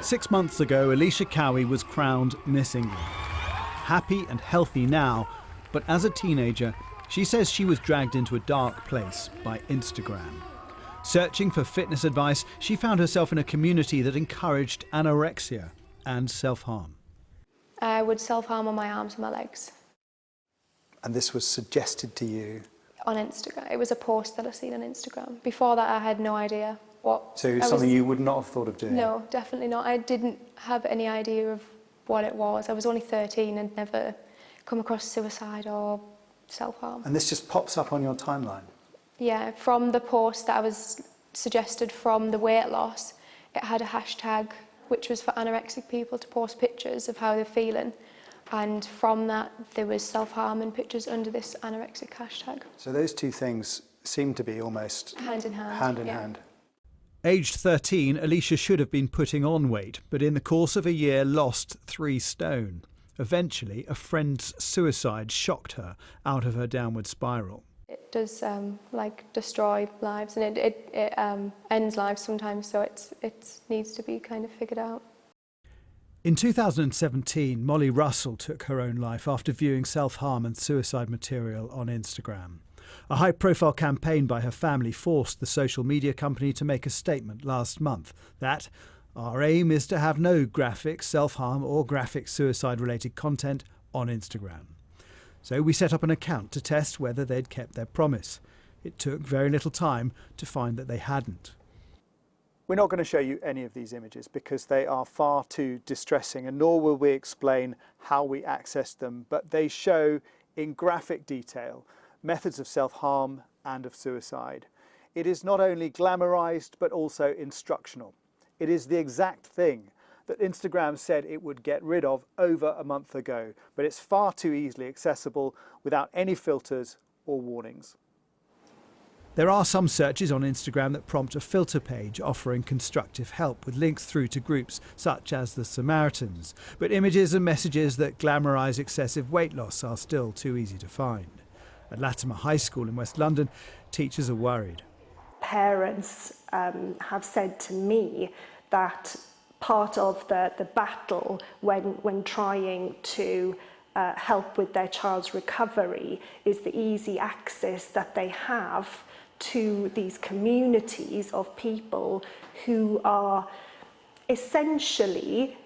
6 months ago, Alicia Cowie was crowned Miss England. Happy and healthy now, but as a teenager, she says she was dragged into a dark place by Instagram. Searching for fitness advice, she found herself in a community that encouraged anorexia and self-harm. I would self-harm on my arms and my legs. And this was suggested to you? On Instagram. It was a post that I seen on Instagram. Before that, I had no idea what... So something you would not have thought of doing? No, definitely not. I didn't have any idea of what it was. I was only 13 and never come across suicide or self-harm. And this just pops up on your timeline? Yeah, from the post that I was suggested from the weight loss, it had a hashtag which was for anorexic people to post pictures of how they're feeling. And from that, there was self-harm and pictures under this anorexic hashtag. So those two things seem to be almost hand in hand. Hand in hand. Aged 13, Alicia should have been putting on weight, but in the course of a year lost 3 stone. Eventually, a friend's suicide shocked her out of her downward spiral. It does destroy lives, and it ends lives sometimes, so it needs to be kind of figured out. In 2017, Molly Russell took her own life after viewing self-harm and suicide material on Instagram. A high-profile campaign by her family forced the social media company to make a statement last month that our aim is to have no graphic self-harm or graphic suicide-related content on Instagram. So we set up an account to test whether they'd kept their promise. It took very little time to find that they hadn't. We're not going to show you any of these images because they are far too distressing, and nor will we explain how we accessed them, but they show in graphic detail methods of self-harm and of suicide. It is not only glamorized but also instructional. It is the exact thing that Instagram said it would get rid of over a month ago, but it's far too easily accessible without any filters or warnings. There are some searches on Instagram that prompt a filter page offering constructive help with links through to groups such as the Samaritans, but images and messages that glamorise excessive weight loss are still too easy to find. At Latimer High School in West London, teachers are worried. Parents have said to me that part of the battle when trying to help with their child's recovery is the easy access that they have to these communities of people who are essentially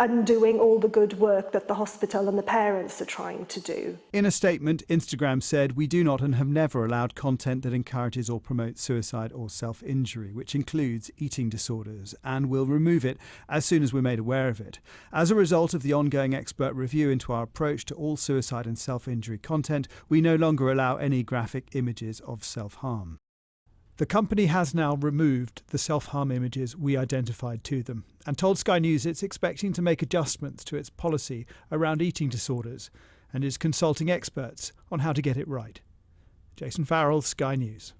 undoing all the good work that the hospital and the parents are trying to do. In a statement, Instagram said, "We do not and have never allowed content that encourages or promotes suicide or self-injury, which includes eating disorders, and will remove it as soon as we're made aware of it. As a result of the ongoing expert review into our approach to all suicide and self-injury content, we no longer allow any graphic images of self-harm." The company has now removed the self-harm images we identified to them and told Sky News it's expecting to make adjustments to its policy around eating disorders and is consulting experts on how to get it right. Jason Farrell, Sky News.